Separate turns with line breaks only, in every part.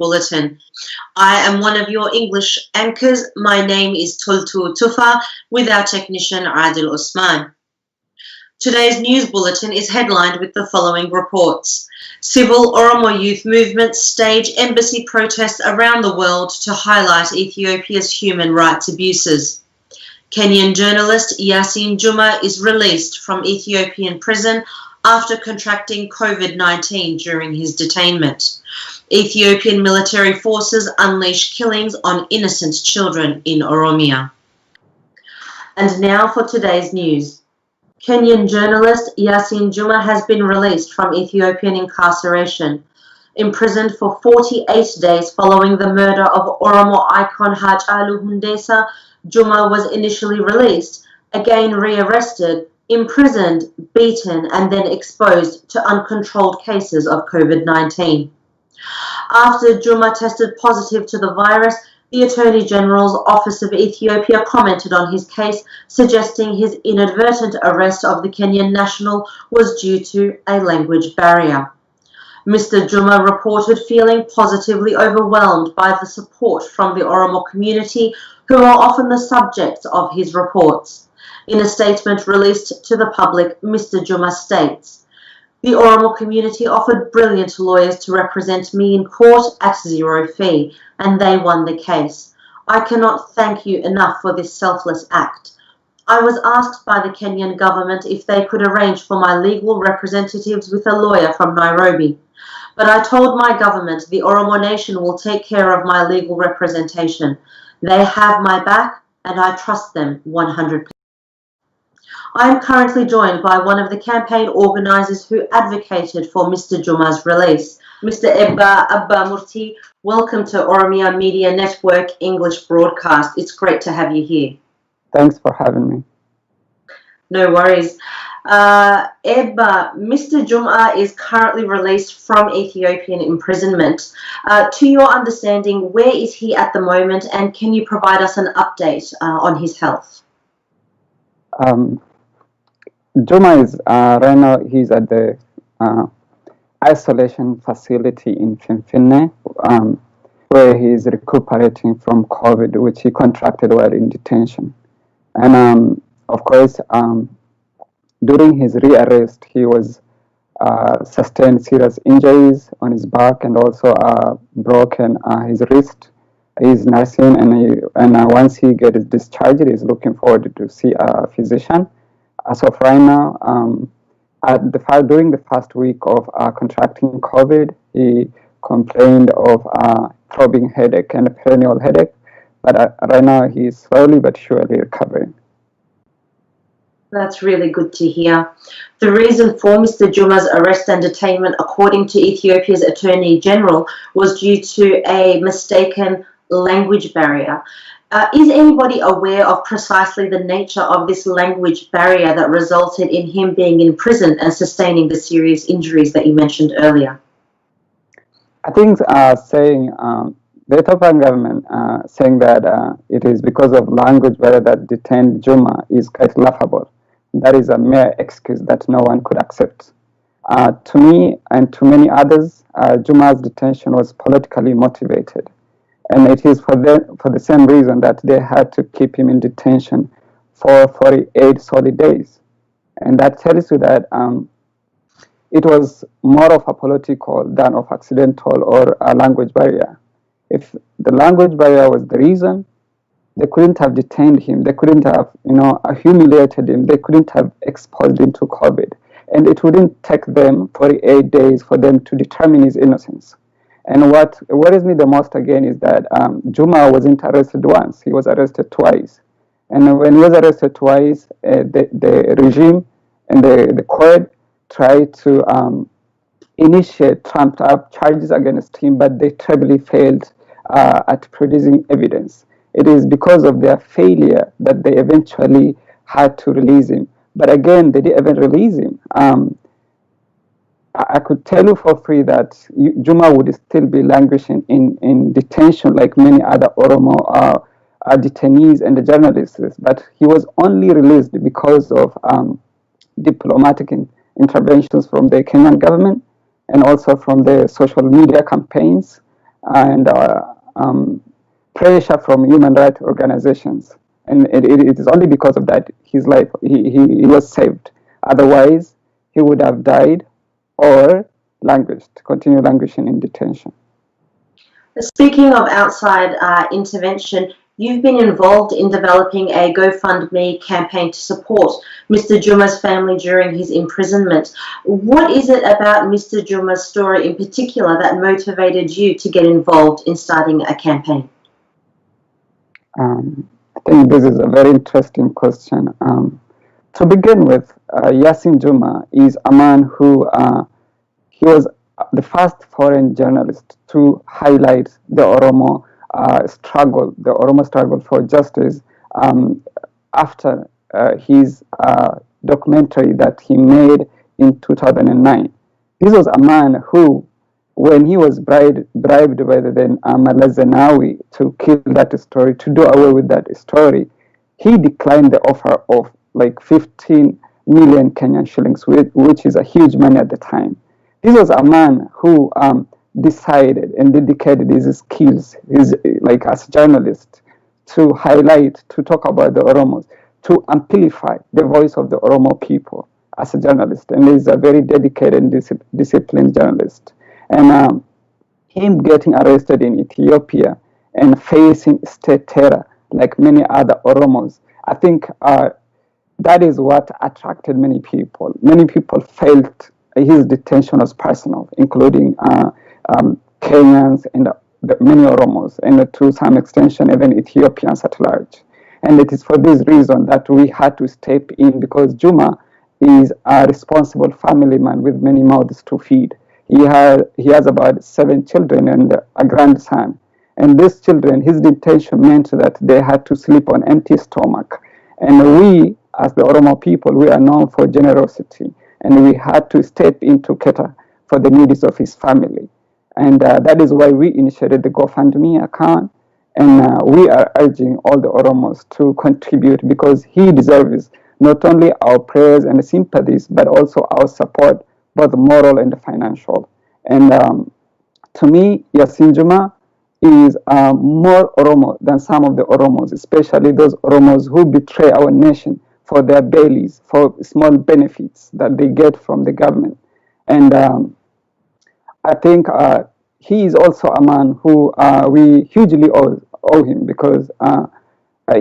Bulletin. I am one of your English anchors. My name is Tultu Tufa with our technician Adil Osman. Today's news bulletin is headlined with the following reports. Civil Oromo youth movements stage embassy protests around the world to highlight Ethiopia's human rights abuses. Kenyan journalist Yasin Juma is released from Ethiopian prison after contracting COVID-19 during his detainment. Ethiopian military forces unleash killings on innocent children in Oromia. And now for today's news. Kenyan journalist Yasin Juma has been released from Ethiopian incarceration. Imprisoned for 48 days following the murder of Oromo icon Hachalu Hundessa, Juma was initially released, again rearrested, imprisoned, beaten, and then exposed to uncontrolled cases of COVID-19. After Juma tested positive to the virus, the Attorney General's Office of Ethiopia commented on his case, suggesting his inadvertent arrest of the Kenyan national was due to a language barrier. Mr. Juma reported feeling positively overwhelmed by the support from the Oromo community, who are often the subjects of his reports. In a statement released to the public, Mr. Juma states, "The Oromo community offered brilliant lawyers to represent me in court at zero fee, and they won the case. I cannot thank you enough for this selfless act. I was asked by the Kenyan government if they could arrange for my legal representatives with a lawyer from Nairobi. But I told my government the Oromo nation will take care of my legal representation. They have my back, and I trust them 100%. I am currently joined by one of the campaign organisers who advocated for Mr. Juma's release, Mr. Abba Murti. Welcome to Oromia Media Network English broadcast. It's great to have you here.
Thanks for having me.
No worries. Mr. Juma is currently released from Ethiopian imprisonment. To your understanding, where is he at the moment, and can you provide us an update on his health?
Juma is right now. He's at the isolation facility in Finfinne, where he is recuperating from COVID, which he contracted while in detention. And of course, during his rearrest, he was sustained serious injuries on his back and also broken his wrist. He's nursing, and once he gets discharged, he's looking forward to see a physician. As of right now, during the first week of contracting COVID, he complained of throbbing headache and a perennial headache, but right now he's slowly but surely recovering.
That's really good to hear. The reason for Mr. Juma's arrest and detainment, according to Ethiopia's Attorney General, was due to a mistaken language barrier. Is anybody aware of precisely the nature of this language barrier that resulted in him being in prison and sustaining the serious injuries that you mentioned earlier?
I think the Ethiopian government saying that it is because of language barrier that detained Juma is quite laughable. That is a mere excuse that no one could accept. To me and to many others, Juma's detention was politically motivated. And it is for the same reason that they had to keep him in detention for 48 solid days. And that tells you that it was more of a political than of accidental or a language barrier. If the language barrier was the reason, they couldn't have detained him. They couldn't have, humiliated him. They couldn't have exposed him to COVID. And it wouldn't take them 48 days for them to determine his innocence. And what worries me the most again is that Juma wasn't arrested once. He was arrested twice. And when he was arrested twice, the regime and the court tried to initiate trumped-up charges against him, but they terribly failed at producing evidence. It is because of their failure that they eventually had to release him. But again, they didn't even release him. I could tell you for free that Juma would still be languishing in detention like many other Oromo detainees and the journalists, but he was only released because of diplomatic interventions from the Kenyan government and also from the social media campaigns and pressure from human rights organizations. And it is only because of that his life he was saved. Otherwise, he would have died or languished, continue languishing in detention.
Speaking of outside intervention, you've been involved in developing a GoFundMe campaign to support Mr. Juma's family during his imprisonment. What is it about Mr. Juma's story in particular that motivated you to get involved in starting a campaign?
I think this is a very interesting question. To begin with, Yasin Juma is a man who he was the first foreign journalist to highlight the Oromo struggle for justice after his documentary that he made in 2009. This was a man who, when he was bribed by the then Malaz Zenawi to kill that story, to do away with that story, he declined the offer of like 15 million Kenyan shillings, which is a huge money at the time. This was a man who decided and dedicated his skills, like as a journalist, to highlight, to talk about the Oromos, to amplify the voice of the Oromo people as a journalist. And he's a very dedicated and disciplined journalist. And him getting arrested in Ethiopia and facing state terror like many other Oromos, I think that is what attracted many people. Many people felt his detention was personal, including Kenyans and many Oromos, and to some extension even Ethiopians at large. And it is for this reason that we had to step in, because Juma is a responsible family man with many mouths to feed. He has about 7 children and a grandson. And these children, his detention meant that they had to sleep on empty stomach. And we, as the Oromo people, we are known for generosity. And we had to step in to cater for the needs of his family. And that is why we initiated the GoFundMe account. And we are urging all the Oromos to contribute, because he deserves not only our prayers and sympathies, but also our support, both moral and financial. And to me, Yasin Juma is more Oromo than some of the Oromos, especially those Oromos who betray our nation for their bellies, for small benefits that they get from the government. And I think he is also a man who we hugely owe him, because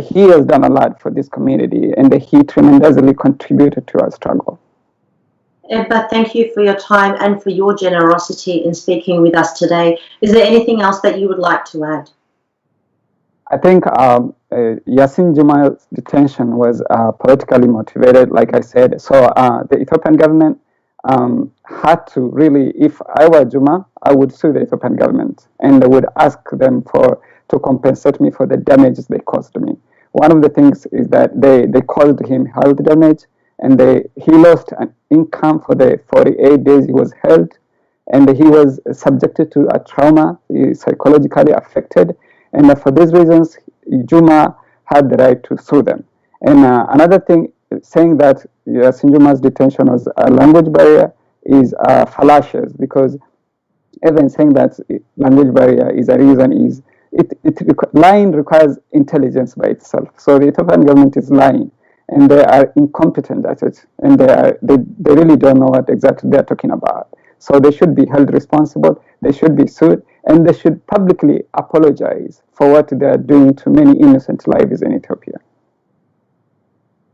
he has done a lot for this community, and he tremendously contributed to our struggle.
Ebba, thank you for your time and for your generosity in speaking with us today. Is there anything else that you would like to add?
I think Yasin Juma's detention was politically motivated, like I said. So the Ethiopian government had to really, if I were Juma, I would sue the Ethiopian government, and I would ask them to compensate me for the damages they caused me. One of the things is that they caused him health damage, and he lost an income for the 48 days he was held, and he was subjected to a trauma, psychologically affected, and for these reasons, Juma had the right to sue them. And another thing, saying that Yasin Juma's detention was a language barrier is fallacious, because even saying that language barrier is a reason is lying requires intelligence by itself. So the Ethiopian government is lying, and they are incompetent at it, and they really don't know what exactly they're talking about. So they should be held responsible, they should be sued, and they should publicly apologize for what they are doing to many innocent lives in Ethiopia.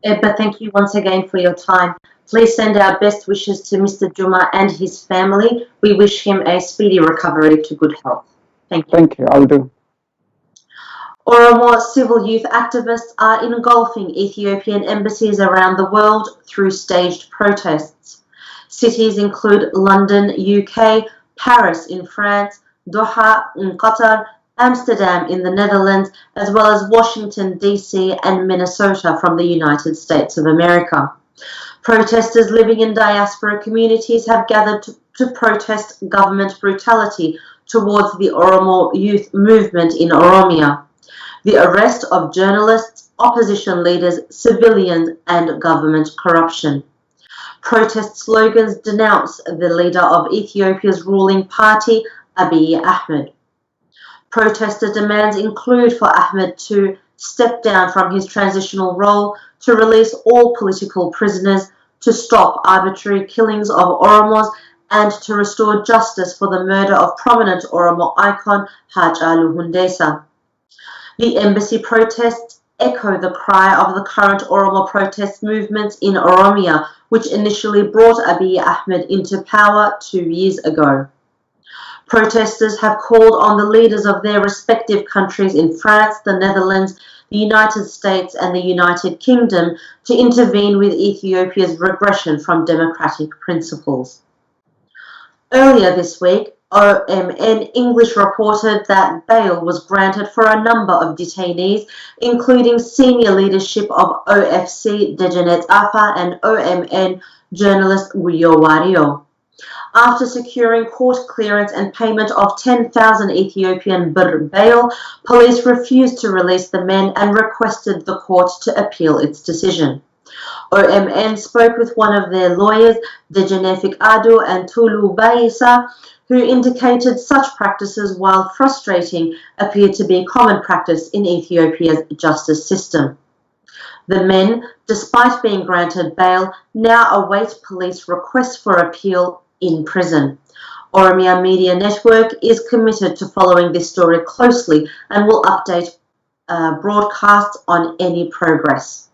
Ebba, thank you once again for your time. Please send our best wishes to Mr. Juma and his family. We wish him a speedy recovery to good health. Thank you.
Thank you, I'll do.
Oromo civil youth activists are engulfing Ethiopian embassies around the world through staged protests. Cities include London, UK, Paris in France, Doha in Qatar, Amsterdam in the Netherlands, as well as Washington, D.C. and Minnesota from the United States of America. Protesters living in diaspora communities have gathered to protest government brutality towards the Oromo youth movement in Oromia, the arrest of journalists, opposition leaders, civilians, and government corruption. Protest slogans denounce the leader of Ethiopia's ruling party, Abiy Ahmed. Protester demands include for Ahmed to step down from his transitional role, to release all political prisoners, to stop arbitrary killings of Oromos, and to restore justice for the murder of prominent Oromo icon Hachalu Hundesa. The embassy protests echo the cry of the current Oromo protest movements in Oromia, which initially brought Abiy Ahmed into power 2 years ago. Protesters have called on the leaders of their respective countries in France, the Netherlands, the United States and the United Kingdom to intervene with Ethiopia's regression from democratic principles. Earlier this week, OMN English reported that bail was granted for a number of detainees, including senior leadership of OFC Dejanet Afa and OMN journalist Guyo Wario. After securing court clearance and payment of 10,000 Ethiopian birr bail, police refused to release the men and requested the court to appeal its decision. OMN spoke with one of their lawyers, Dejanefik Ado and Tulu Baisa, who indicated such practices, while frustrating, appear to be common practice in Ethiopia's justice system. The men, despite being granted bail, now await police requests for appeal in prison. Oromia Media Network is committed to following this story closely and will update broadcasts on any progress.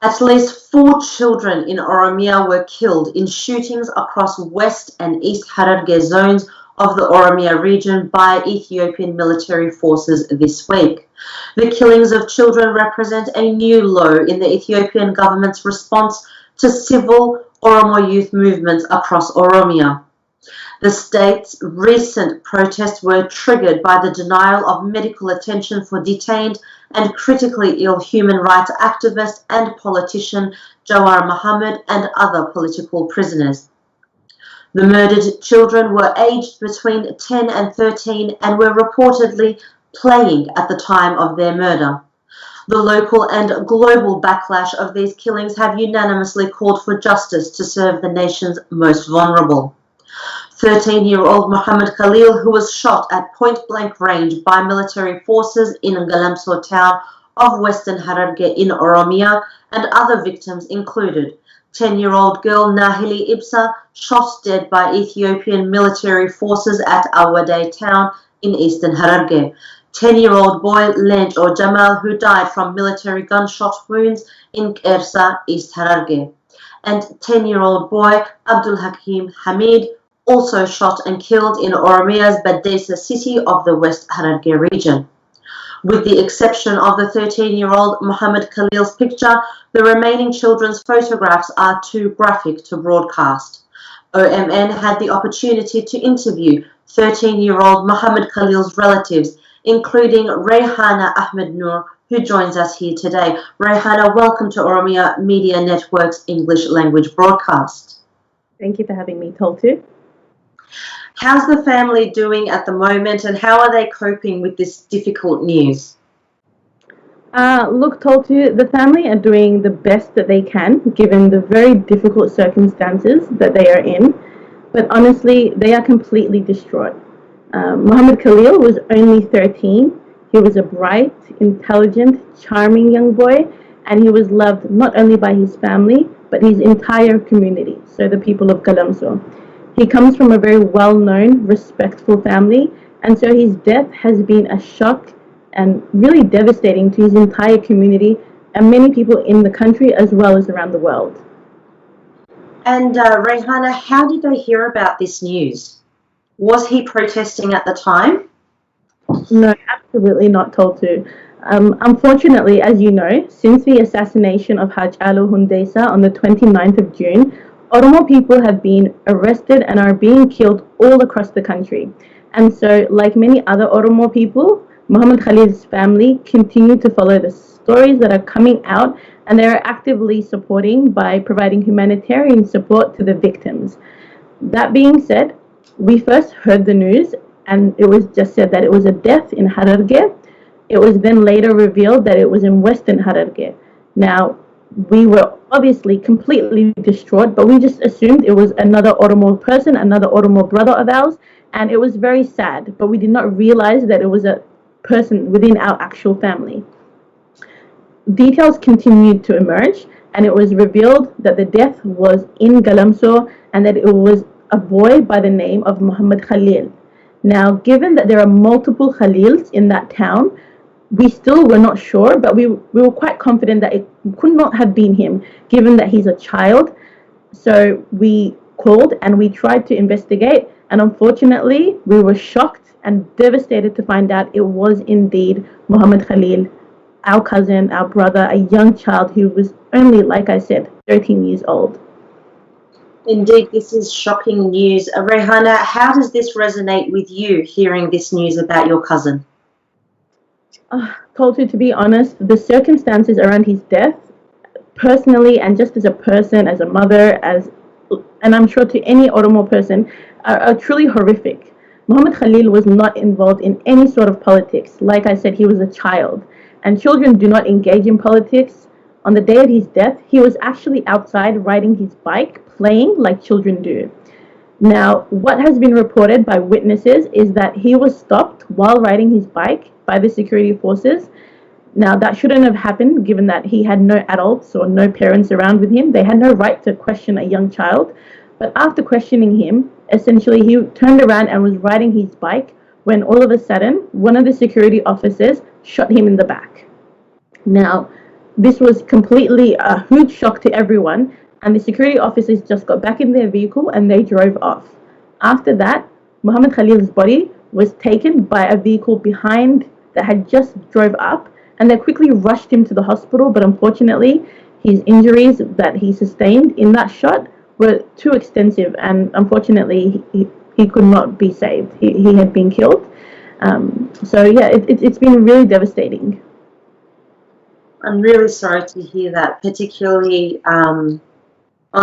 At least 4 children in Oromia were killed in shootings across West and East Hararge zones of the Oromia region by Ethiopian military forces this week. The killings of children represent a new low in the Ethiopian government's response to civil Oromo youth movements across Oromia. The state's recent protests were triggered by the denial of medical attention for detained and critically ill human rights activist and politician Jawar Mohammed and other political prisoners. The murdered children were aged between 10 and 13 and were reportedly playing at the time of their murder. The local and global backlash of these killings have unanimously called for justice to serve the nation's most vulnerable. 13-year-old Mohammed Khalil, who was shot at point-blank range by military forces in Galamso town of Western Hararge in Oromia, and other victims included 10-year-old girl Nahili Ibsa, shot dead by Ethiopian military forces at Awade town in eastern Hararge. 10-year-old boy Lenj or Jamal, who died from military gunshot wounds in Kersa, East Hararge. And 10-year-old boy Abdul Hakim Hamid, also shot and killed in Oromia's Badesa city of the West Hararge region. With the exception of the 13-year-old Mohammed Khalil's picture, the remaining children's photographs are too graphic to broadcast. OMN had the opportunity to interview 13-year-old Mohammed Khalil's relatives, including Rayhana Ahmed Noor, who joins us here today. Rayhana, welcome to Oromia Media Network's English language broadcast.
Thank you for having me, Toltu.
How's the family doing at the moment, and how are they coping with this difficult news?
Look, Toltu, the family are doing the best that they can, given the very difficult circumstances that they are in. But honestly, they are completely distraught. Mohammed Khalil was only 13. He was a bright, intelligent, charming young boy, and he was loved not only by his family, but his entire community, so the people of Galamso. He comes from a very well-known, respectful family, and so his death has been a shock and really devastating to his entire community and many people in the country as well as around the world.
And Rayhana, how did they hear about this news? Was he protesting at the time?
No, absolutely not, Toltu. Unfortunately, as you know, since the assassination of Hachalu Hundesa on the 29th of June, Oromo people have been arrested and are being killed all across the country. And so, like many other Oromo people, Mohammed Khalil's family continue to follow the stories that are coming out, and they are actively supporting by providing humanitarian support to the victims. That being said, we first heard the news, and it was just said that it was a death in Hararge. It was then later revealed that it was in Western Hararge. Now, we were obviously completely distraught, but we just assumed it was another Oromo person, another Oromo brother of ours, And it was very sad, but we did not realize that it was a person within our actual family. Details continued to emerge, and it was revealed that the death was in Galamso and that it was a boy by the name of Muhammad Khalil. Now, given that there are multiple Khalils in that town, we still were not sure, but we were quite confident that it could not have been him, given that he's a child. So we called and we tried to investigate, and unfortunately, we were shocked and devastated to find out it was indeed Muhammad Khalil, our cousin, our brother, a young child who was only, like I said, 13 years old.
Indeed, this is shocking news. Rehana, how does this resonate with you, hearing this news about your cousin?
Toltu, to be honest, the circumstances around his death, personally and just as a person, as a mother, and I'm sure to any Oromo person, are truly horrific. Muhammad Khalil was not involved in any sort of politics. Like I said, he was a child, and children do not engage in politics. On the day of his death, he was actually outside riding his bike, playing like children do. Now, what has been reported by witnesses is that he was stopped while riding his bike by the security forces. Now, that shouldn't have happened given that he had no adults or no parents around with him. They had no right to question a young child. But after questioning him, essentially he turned around and was riding his bike when all of a sudden one of the security officers shot him in the back. Now, this was completely a huge shock to everyone, and the security officers just got back in their vehicle and they drove off. After that, Muhammad Khalil's body was taken by a vehicle behind that had just drove up, and they quickly rushed him to the hospital, but unfortunately his injuries that he sustained in that shot were too extensive, and unfortunately he could not be saved. He had been killed. So yeah, it's been really devastating.
I'm really sorry to hear that, particularly on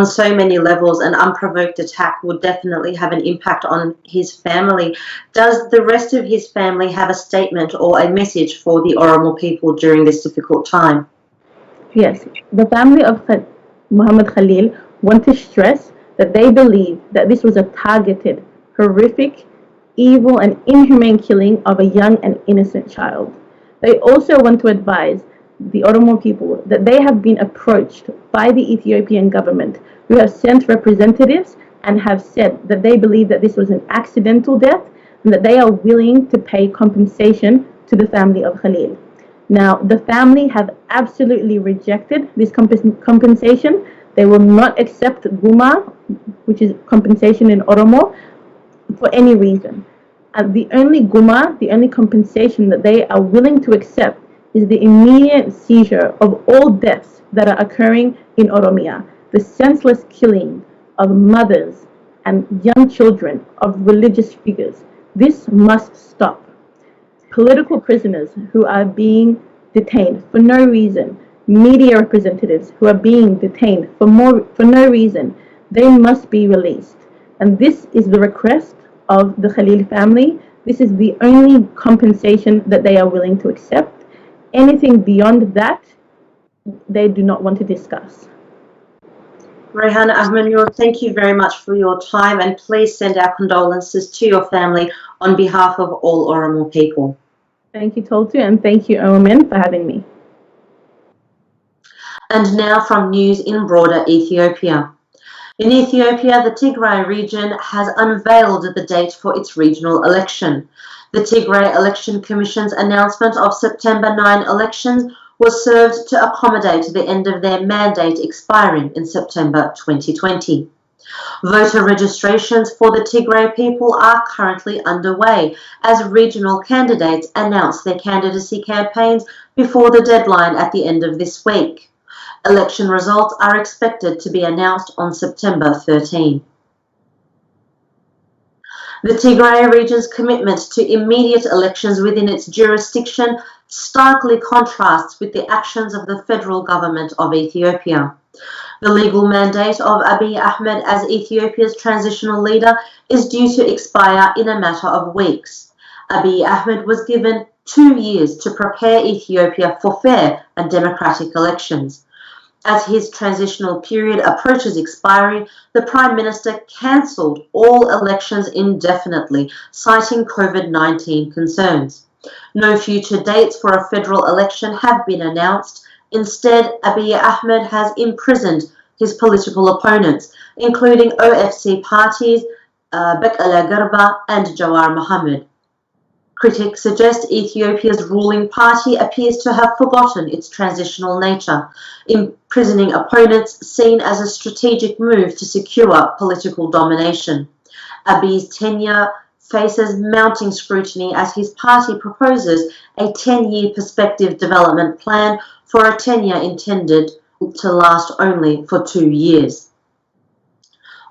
so many levels. An unprovoked attack would definitely have an impact on his family. Does the rest of his family have a statement or a message for the Oromo people during this difficult time?
Yes, the family of Muhammad Khalil want to stress that they believe that this was a targeted, horrific, evil, and inhumane killing of a young and innocent child. They also want to advise the Oromo people that they have been approached by the Ethiopian government, who have sent representatives and have said that they believe that this was an accidental death and that they are willing to pay compensation to the family of Khalil. Now, the family have absolutely rejected this compensation. They will not accept Guma, which is compensation in Oromo, for any reason. And the only Guma, the only compensation that they are willing to accept is the immediate seizure of all deaths that are occurring in Oromia, the senseless killing of mothers and young children, of religious figures. This must stop. Political prisoners who are being detained for no reason, media representatives who are being detained for no reason, they must be released. And this is the request of the Khalil family. This is the only compensation that they are willing to accept. Anything beyond that, they do not want to discuss.
Rehana Ahmanur, thank you very much for your time, and please send our condolences to your family on behalf of all Oromo people.
Thank you, Toltu, and thank you, OMN, for having me.
And now from news in broader Ethiopia. In Ethiopia, the Tigray region has unveiled the date for its regional election. The Tigray Election Commission's announcement of September 9 elections was served to accommodate the end of their mandate expiring in September 2020. Voter registrations for the Tigray people are currently underway as regional candidates announce their candidacy campaigns before the deadline at the end of this week. Election results are expected to be announced on September 13. The Tigray region's commitment to immediate elections within its jurisdiction starkly contrasts with the actions of the federal government of Ethiopia. The legal mandate of Abiy Ahmed as Ethiopia's transitional leader is due to expire in a matter of weeks. Abiy Ahmed was given 2 years to prepare Ethiopia for fair and democratic elections. As his transitional period approaches expiry, the Prime Minister cancelled all elections indefinitely, citing COVID-19 concerns. No future dates for a federal election have been announced. Instead, Abiy Ahmed has imprisoned his political opponents, including OFC parties Bekele Garba and Jawar Mohammed. Critics suggest Ethiopia's ruling party appears to have forgotten its transitional nature, imprisoning opponents seen as a strategic move to secure political domination. Abiy's tenure faces mounting scrutiny as his party proposes a 10-year perspective development plan for a tenure intended to last only for 2 years.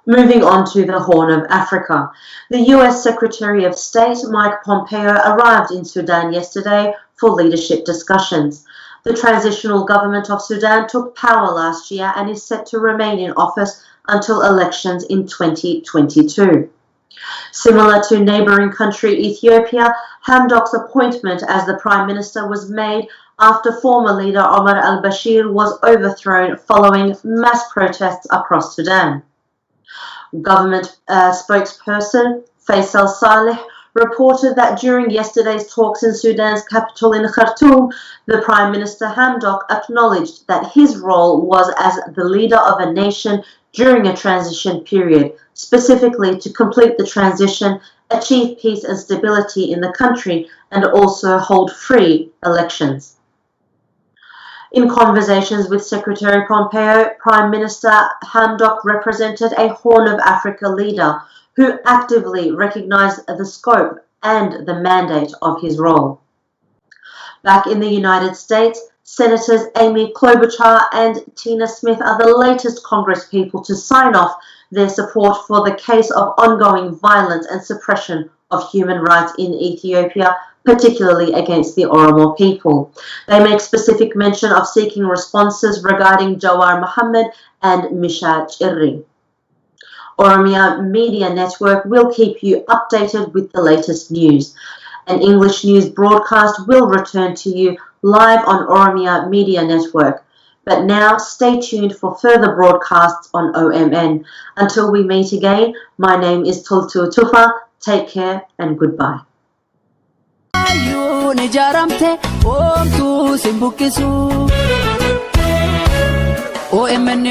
Moving on to the Horn of Africa. The US Secretary of State Mike Pompeo arrived in Sudan yesterday for leadership discussions. The transitional government of Sudan took power last year and is set to remain in office until elections in 2022. Similar to neighbouring country Ethiopia, Hamdok's appointment as the Prime Minister was made after former leader Omar al-Bashir was overthrown following mass protests across Sudan. Government spokesperson Faisal Saleh reported that during yesterday's talks in Sudan's capital in Khartoum, the Prime Minister Hamdok acknowledged that his role was as the leader of a nation during a transition period, specifically to complete the transition, achieve peace and stability in the country, and also hold free elections. In conversations with Secretary Pompeo, Prime Minister Hamdok represented a Horn of Africa leader who actively recognized the scope and the mandate of his role. Back in the United States, Senators Amy Klobuchar and Tina Smith are the latest Congresspeople to sign off their support for the case of ongoing violence and suppression of human rights in Ethiopia, particularly against the Oromo people. They make specific mention of seeking responses regarding Jawar Mohammed and Misha Chirri. Oromia Media Network will keep you updated with the latest news. An English news broadcast will return to you live on Oromia Media Network. But now stay tuned for further broadcasts on OMN. Until we meet again, my name is Tultu Tufa. Take care and goodbye. OMN